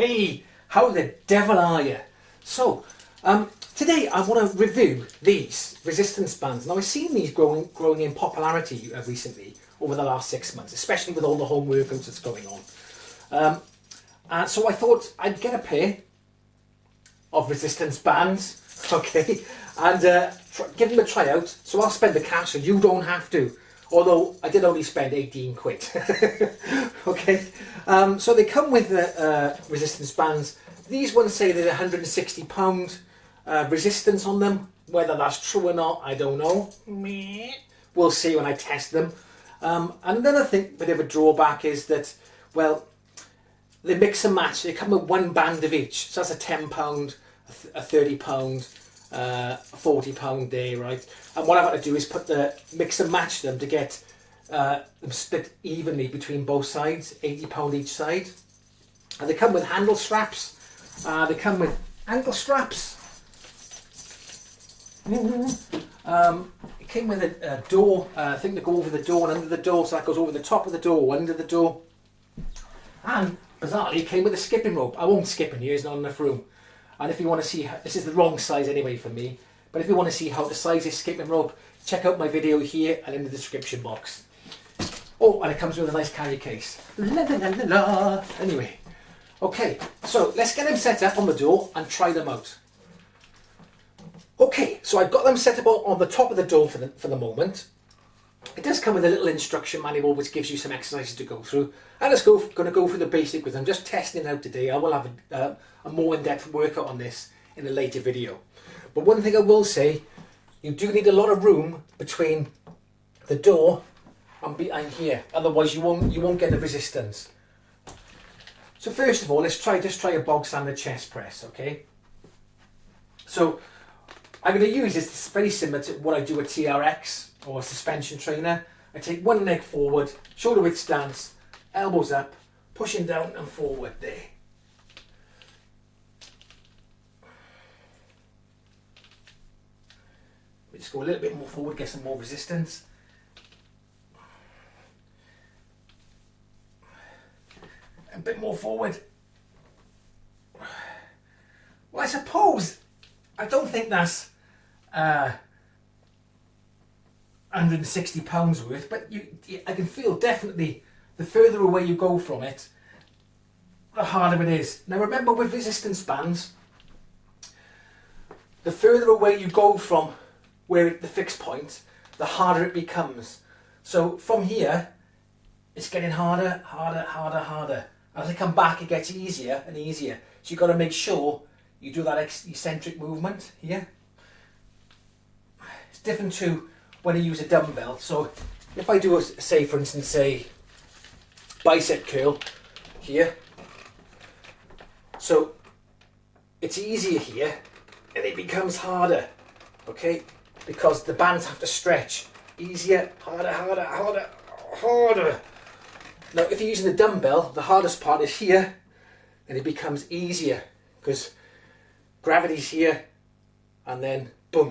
Hey, how the devil are you? So, today I want to review these resistance bands. Now I've seen these growing in popularity recently over the last 6 months, especially with all the home workouts that's going on. And so I thought I'd get a pair of resistance bands, okay, and give them a try out. So I'll spend the cash and you don't have to. Although I did only spend 18 quid. Okay, so they come with resistance bands. These ones say there's £160 resistance on them. Whether that's true or not, I don't know. We'll see when I test them. And another thing, bit of a drawback is that, well, they mix and match. They come with one band of each. So that's a £10, a £30, a £40 there, right? And what I've got to do is mix and match them to get them split evenly between both sides, £80 each side. And they come with handle straps. They come with ankle straps. It came with a door, thing to go over the door and under the door, so that goes over the top of the door, under the door. And bizarrely, it came with a skipping rope. I won't skip in here, there's not enough room. And if you want to see, this is the wrong size anyway for me, but if you want to see how to size this skipping rope, check out my video here and in the description box. Oh, and it comes with a nice carry case. La, la, la, la, la. Anyway, okay, so let's get them set up on the door and try them out. Okay, so I've got them set up on the top of the door for the moment. It does come with a little instruction manual which gives you some exercises to go through. I'm just going to go through the basic with them, just testing it out today. I will have a more in-depth workout on this in a later video. But one thing I will say, you do need a lot of room between the door and behind here. Otherwise you won't get the resistance. So first of all, let's just try a bog standard chest press, okay? So I'm going to use this. It's very similar to what I do at TRX or a suspension trainer. I take one leg forward, shoulder width stance, elbows up, pushing down and forward there. We just go a little bit more forward, get some more resistance. A bit more forward. Well, I suppose, I don't think that's £160 worth, but I can feel definitely the further away you go from it, the harder it is. Now remember, with resistance bands, the further away you go from the fixed point, the harder it becomes. So from here, it's getting harder, harder, harder, harder. As I come back, it gets easier and easier. So you've got to make sure you do that eccentric movement here. It's different to when you use a dumbbell. So if I do, say for instance, say bicep curl here. So it's easier here and it becomes harder, okay? Because the bands have to stretch. Easier, harder, harder, harder, harder. Now if you're using the dumbbell, the hardest part is here and it becomes easier because gravity's here and then boom.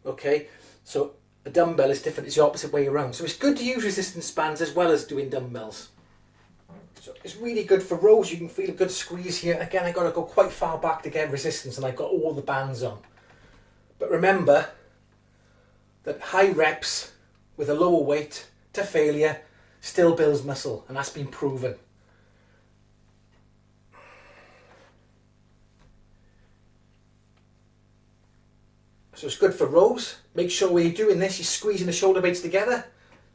Okay, so a dumbbell is different, it's the opposite way around. So it's good to use resistance bands as well as doing dumbbells. So it's really good for rows. You can feel a good squeeze here. Again, I got to go quite far back to get resistance and I've got all the bands on. But remember that high reps with a lower weight to failure still builds muscle, and that's been proven. So it's good for rows. Make sure when you're doing this, you're squeezing the shoulder blades together.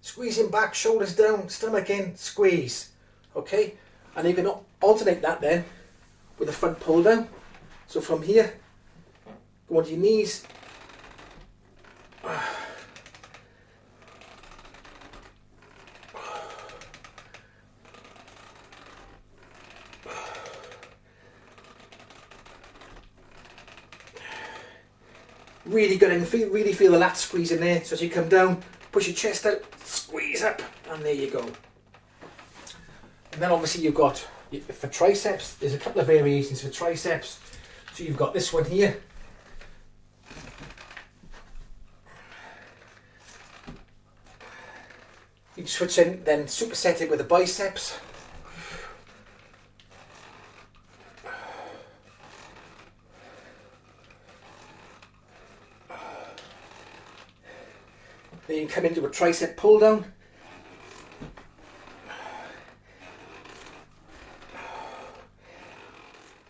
Squeezing back, shoulders down, stomach in, squeeze. Okay? And you can alternate that then with a front pull down. So from here, go onto your knees. Really good, and really feel the lats squeeze in there. So as you come down, push your chest out, squeeze up, and there you go. And then obviously you've got, for triceps, there's a couple of variations for triceps. So you've got this one here. You switch in, then superset it with the biceps. Then you can come into a tricep pull down.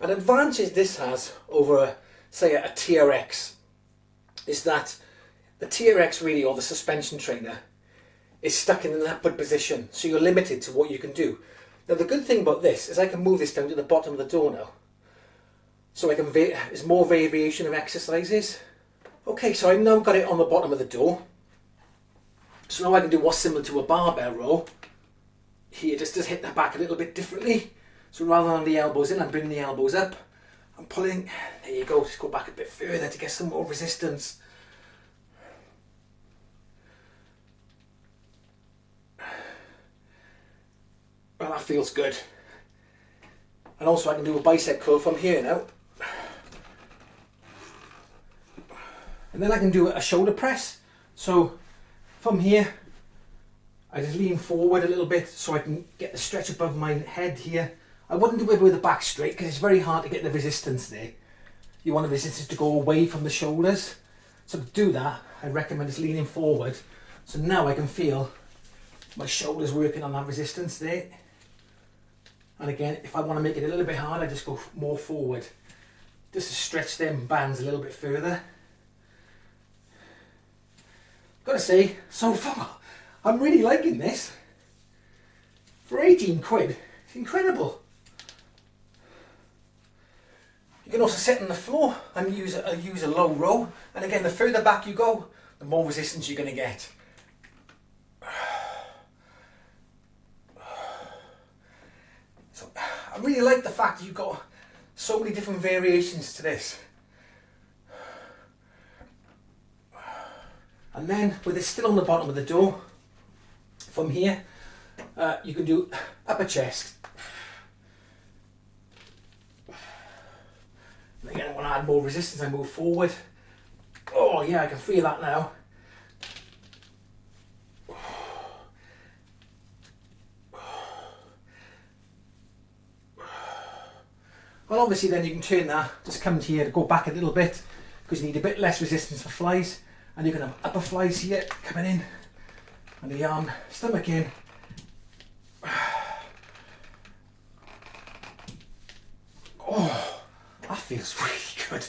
An advantage this has over, say, a TRX is that the TRX really, or the suspension trainer, is stuck in an upward position, so you're limited to what you can do. Now the good thing about this is I can move this down to the bottom of the door now, so I can there's more variation of exercises. Okay, so I've now got it on the bottom of the door, so now I can do what's similar to a barbell row. Here, just hit the back a little bit differently. So rather than the elbows in, I'm bringing the elbows up. I'm pulling, there you go, just go back a bit further to get some more resistance. Well, that feels good. And also I can do a bicep curl from here now. And then I can do a shoulder press. So from here, I just lean forward a little bit so I can get the stretch above my head here. I wouldn't do it with the back straight because it's very hard to get the resistance there. You want the resistance to go away from the shoulders. So to do that, I recommend just leaning forward. So now I can feel my shoulders working on that resistance there. And again, if I want to make it a little bit harder, I just go more forward. Just to stretch them bands a little bit further. Gotta say, so far, I'm really liking this. For 18 quid, it's incredible. You can also sit on the floor and use a low row. And again, the further back you go, the more resistance you're going to get. So I really like the fact that you've got so many different variations to this. And then with it still on the bottom of the door, from here, you can do upper chest. And again, I want to add more resistance, I move forward. Oh yeah, I can feel that now. Well, obviously then you can turn that, just come to here to go back a little bit, because you need a bit less resistance for flies. And you can have upper flies here coming in, and the arm, stomach in. Oh, that feels really good.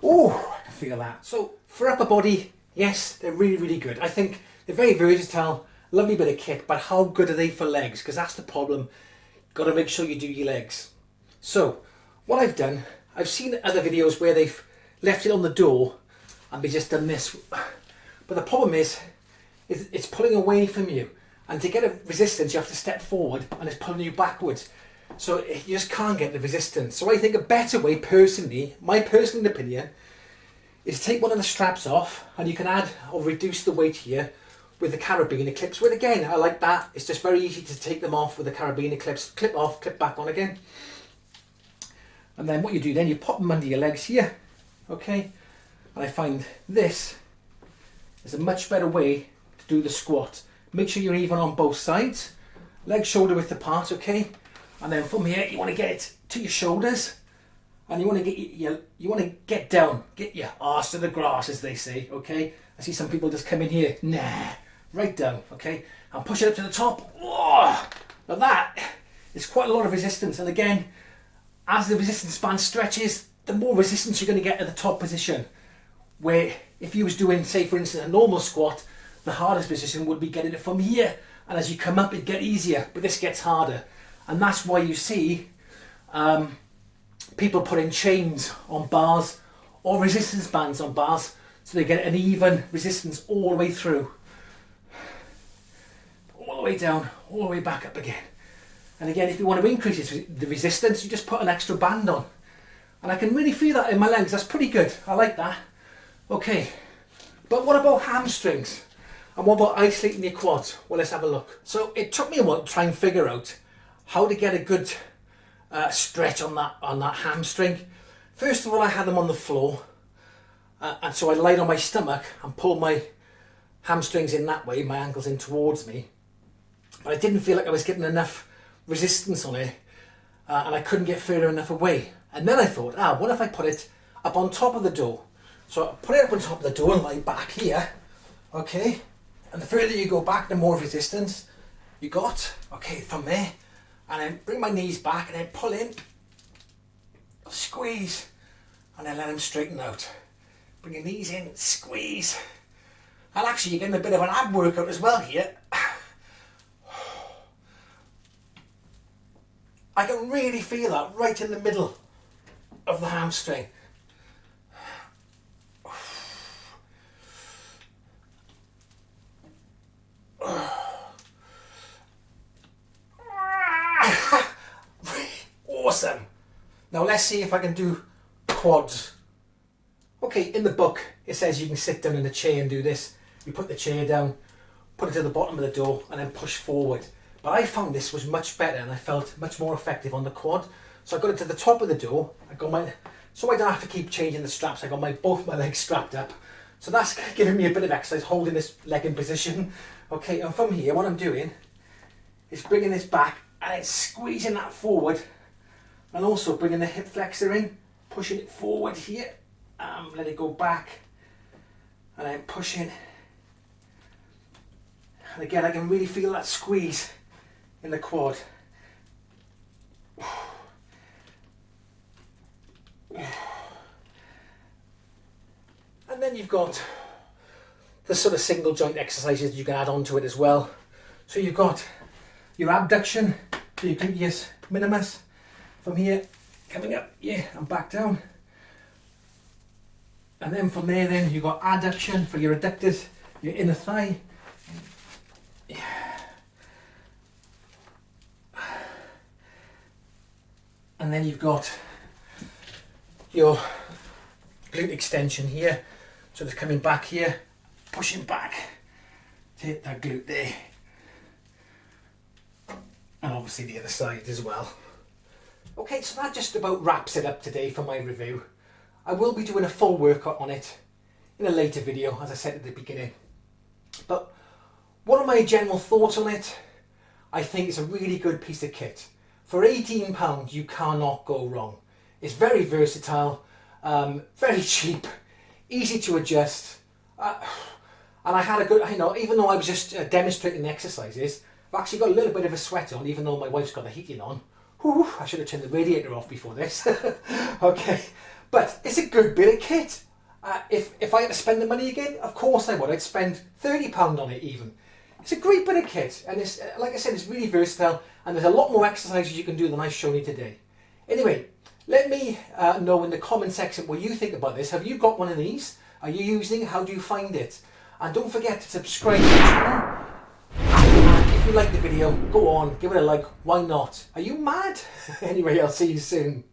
Oh, I can feel that. So for upper body, yes, they're really, really good. I think they're very versatile, lovely bit of kit, but how good are they for legs? Because that's the problem. Got to make sure you do your legs. So what I've done, I've seen other videos where they've left it on the door and they just done this. But the problem is it's pulling away from you. And to get a resistance, you have to step forward and it's pulling you backwards. So you just can't get the resistance. So I think a better way, personally, my personal opinion, is take one of the straps off and you can add or reduce the weight here with the carabiner clips. With again, I like that. It's just very easy to take them off with the carabiner clips. Clip off, clip back on again. And then what you do then, you pop them under your legs here. Okay. And I find this is a much better way to do the squat. Make sure you're even on both sides. Legs shoulder width apart, okay? And then from here, you want to get it to your shoulders. And you want to get down. Get your arse to the grass, as they say, okay? I see some people just come in here. Nah. Right down, okay? And push it up to the top. Oh, now that is quite a lot of resistance. And again, as the resistance band stretches, the more resistance you're going to get at the top position. Where if you was doing, say for instance, a normal squat, the hardest position would be getting it from here. And as you come up, it'd get easier, but this gets harder. And that's why you see people putting chains on bars or resistance bands on bars so they get an even resistance all the way through. All the way down, all the way back up again. And again, if you want to increase the resistance, you just put an extra band on. And I can really feel that in my legs. That's pretty good. I like that. Okay, but what about hamstrings? And what about isolating your quads? Well, let's have a look. So it took me a while to try and figure out how to get a good stretch on that hamstring. First of all, I had them on the floor, and so I lied on my stomach and pulled my hamstrings in that way, my ankles in towards me. But I didn't feel like I was getting enough resistance on it, and I couldn't get further enough away. And then I thought, what if I put it up on top of the door? So I put it up on top of the door and lie back here, okay? And the further you go back, the more resistance you got. Okay, from there. And then bring my knees back and then pull in. Squeeze. And then let them straighten out. Bring your knees in, squeeze. And actually you're getting a bit of an ab workout as well here. I can really feel that right in the middle of the hamstring. Awesome. Now let's see if I can do quads. Okay, in the book it says you can sit down in a chair and do this. You put the chair down, put it to the bottom of the door and then push forward. But I found this was much better and I felt much more effective on the quad. So I got it to the top of the door. So I don't have to keep changing the straps. I got both my legs strapped up. So that's giving me a bit of exercise holding this leg in position. Okay, and from here what I'm doing is bringing this back and then squeezing that forward and also bringing the hip flexor in, pushing it forward here, let it go back and then pushing. And again I can really feel that squeeze in the quad. And then you've got the sort of single joint exercises you can add on to it as well. So you've got your abduction, so your gluteus minimus, from here, coming up, yeah, and back down. And then from there then you've got adduction for your adductors, your inner thigh. Yeah. And then you've got your glute extension here. So it's coming back here, pushing back to hit that glute there. And obviously the other side as well. Okay, so that just about wraps it up today for my review. I will be doing a full workout on it in a later video, as I said at the beginning. But what are my general thoughts on it? I think it's a really good piece of kit. For £18, you cannot go wrong. It's very versatile, very cheap, easy to adjust. And I had a good, even though I was just demonstrating the exercises, I've actually got a little bit of a sweat on, even though my wife's got the heating on. Whew, I should have turned the radiator off before this. Okay, but it's a good bit of kit. If I had to spend the money again, of course I would. I'd spend £30 on it even. It's a great bit of kit, and it's, like I said, it's really versatile, and there's a lot more exercises you can do than I've shown you today. Anyway, let me know in the comment section what you think about this. Have you got one of these? Are you using it? How do you find it? And don't forget to subscribe to the channel. If you like the video, go on, give it a like. Why not? Are you mad? Anyway, I'll see you soon.